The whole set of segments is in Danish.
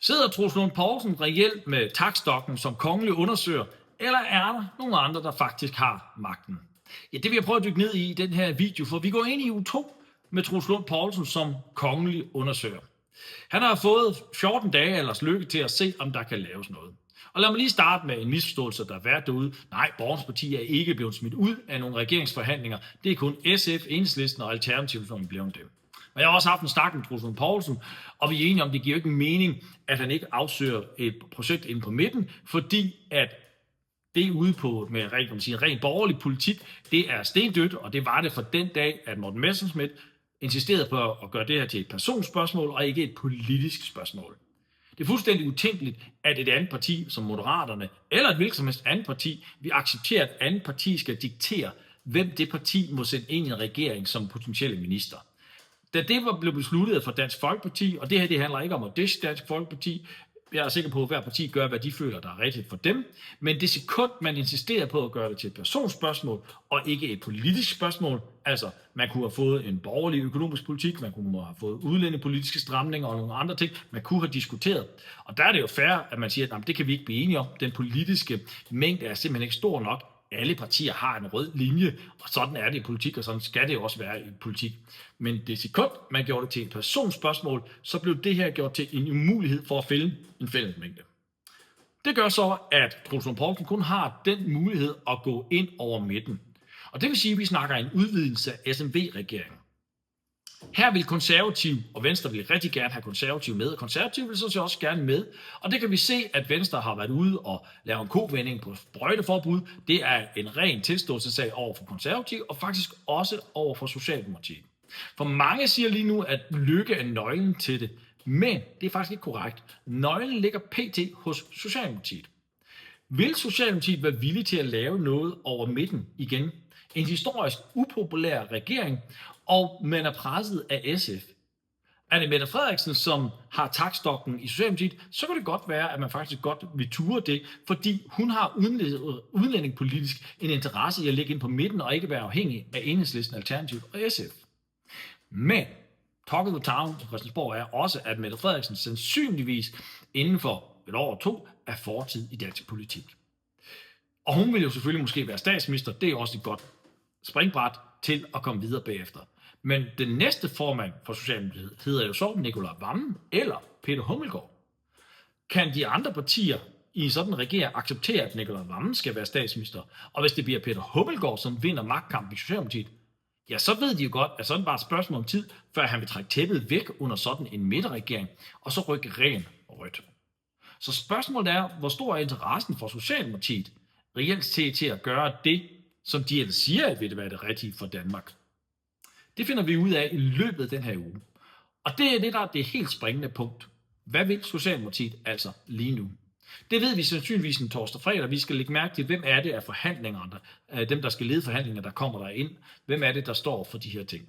Sidder Troels Lund Poulsen reelt med taktstokken som kongelig undersøger, eller er der nogle andre, der faktisk har magten? Ja, det vil jeg prøve at dykke ned i den her video, for vi går ind i uge 2 med Troels Lund Poulsen som kongelig undersøger. Han har fået 14 dage ellers lykke til at se, om der kan laves noget. Og lad mig lige starte med en misforståelse, der har været derude. Nej, Borgernes Parti er ikke blevet smidt ud af nogle regeringsforhandlinger. Det er kun SF, Enhedslisten og Alternativet, som er blevet det. Men jeg har også haft en snak med Troels Lund Poulsen, og vi er enige om, det giver ikke mening, at han ikke afsøger et projekt inde på midten, fordi at det er ude på med ren borgerlig politik, det er stendødt, og det var det for den dag, at Morten Messerschmidt insisterede på at gøre det her til et personspørgsmål og ikke et politisk spørgsmål. Det er fuldstændig utænkeligt, at et andet parti som Moderaterne eller et hvilket som helst andet parti vil acceptere, at et andet parti skal diktere, hvem det parti må sende ind i en regering som potentielle minister. Da det var blevet besluttet for Dansk Folkeparti, og det her det handler ikke om at dish Dansk Folkeparti, jeg er sikker på, at hver parti gør, hvad de føler, der er rigtigt for dem, men det sekund, man insisterer på at gøre det til et personspørgsmål, og ikke et politisk spørgsmål, altså man kunne have fået en borgerlig økonomisk politik, man kunne have fået udlændingepolitiske stramninger og nogle andre ting, man kunne have diskuteret. Og der er det jo fair, at man siger, at det kan vi ikke blive enige om. Den politiske mængde er simpelthen ikke stor nok. Alle partier har en rød linje, og sådan er det i politik, og sådan skal det jo også være i politik. Men det sekund, man gjorde det til et personspørgsmål, så blev det her gjort til en umulighed for at fælde en fællesmængde. Det gør så, at Troels Lund Poulsen kun har den mulighed at gå ind over midten. Og det vil sige, at vi snakker en udvidelse af SMV-regeringen. Her vil Konservative og Venstre vil rigtig gerne have Konservative med, og Konservative vil så også gerne med. Og det kan vi se, at Venstre har været ude og lavet en kovending på sprøjteforbud. Det er en ren tilståelsessag over for Konservative, og faktisk også over for Socialdemokratiet. For mange siger lige nu, at Løkke er nøglen til det, men det er faktisk ikke korrekt. Nøglen ligger pt. Hos Socialdemokratiet. Vil Socialdemokratiet være villige til at lave noget over midten igen? En historisk upopulær regering, og man er presset af SF. Er det Mette Frederiksen, som har taktstokken i Socialdemokratiet, så kan det godt være, at man faktisk godt vil ture det, fordi hun har udlændingepolitisk en interesse i at ligge ind på midten og ikke være afhængig af Enhedslisten, Alternativet og SF. Men talk of the town på Christiansborg er også, at Mette Frederiksen sandsynligvis inden for et år og 2 er fortid i dansk politik. Og hun vil jo selvfølgelig måske være statsminister, det er også et godt springbræt til at komme videre bagefter. Men den næste formand for Socialdemokratiet hedder jo så Nicolai Wammen eller Peter Hummelgaard. Kan de andre partier i sådan en regering acceptere, at Nicolai Wammen skal være statsminister? Og hvis det bliver Peter Hummelgaard, som vinder magtkampen i Socialdemokratiet, ja, så ved de jo godt, at sådan bare et spørgsmål om tid, før han vil trække tæppet væk under sådan en midterregering, og så rykke ren og rødt. Så spørgsmålet er, hvor stor er interessen for Socialdemokratiet reelt til at gøre det, som de ellers siger, at vil være det rigtige for Danmark. Det finder vi ud af i løbet af den her uge. Og det er det, der er det helt springende punkt. Hvad vil Socialdemokratiet altså lige nu? Det ved vi sandsynligvis en torsdag fredag. Vi skal lægge mærke til, hvem er det af forhandlingerne, dem der skal lede forhandlinger, der kommer der ind. Hvem er det, der står for de her ting?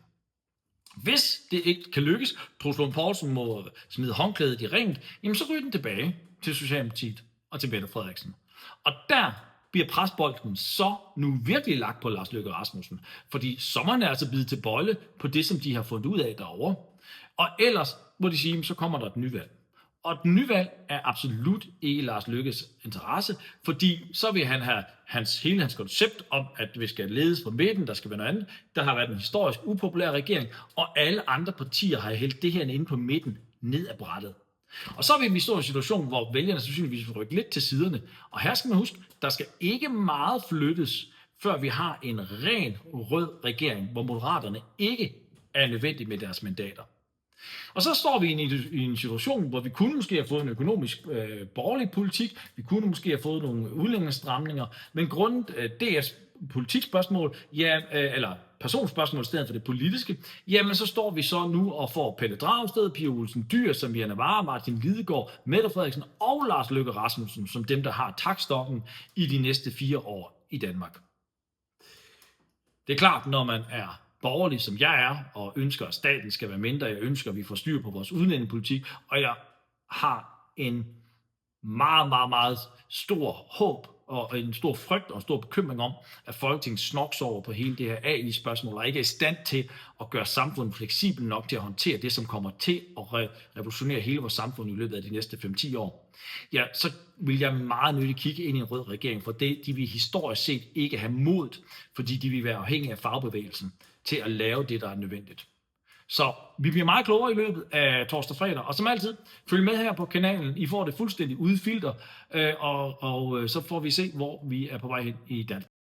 Hvis det ikke kan lykkes, Troels Lund Poulsen må smide håndklædet i ringen, jamen så ryger den tilbage til Socialdemokratiet og til Mette Frederiksen. Og der bliver presbolden så nu virkelig lagt på Lars Løkke Rasmussen, fordi sommeren er altså blevet til bolle på det, som de har fundet ud af derovre. Og ellers må de sige, så kommer der et nyvalg. Og et nyvalg er absolut ikke Lars Løkkes interesse, fordi så vil han have hele hans koncept om, at vi skal ledes på midten, der skal være noget andet. Der har været en historisk upopulær regering, og alle andre partier har hældt det her inde på midten ned ad brættet. Og så vil vi stå i en situation, hvor vælgerne sandsynligvis vil rykke lidt til siderne. Og her skal man huske, der skal ikke meget flyttes, før vi har en ren rød regering, hvor Moderaterne ikke er nødvendige med deres mandater. Og så står vi i en situation, hvor vi kunne måske have fået en økonomisk borgerlig politik, vi kunne måske have fået nogle udlændingestramninger, men grundet DF's politikspørgsmål, eller personspørgsmål i stedet for det politiske, jamen så står vi så nu og får Pelle Dragsted, Pia Olsen Dyhr, Samira Nawa, Martin Lidegaard, Mette Frederiksen og Lars Løkke Rasmussen som dem, der har taktstokken i de næste 4 år i Danmark. Det er klart, når man er borgerlig, som jeg er, og ønsker, at staten skal være mindre, jeg ønsker, at vi får styr på vores udlændingepolitik, og jeg har en meget, meget, meget stor håb og en stor frygt og en stor bekymring om, at Folketinget snoksover på hele det her AI-spørgsmål, og ikke er i stand til at gøre samfundet fleksibelt nok til at håndtere det, som kommer til at revolutionere hele vores samfund i løbet af de næste 5-10 år, ja, så vil jeg meget nødigt kigge ind i en rød regering, for det, de vil historisk set ikke have modet, fordi de vil være afhængige af fagbevægelsen til at lave det, der er nødvendigt. Så vi bliver meget klogere i løbet af torsdag og fredag, og som altid, følg med her på kanalen. I får det fuldstændig udfilter, og så får vi se, hvor vi er på vej hen i Danmark.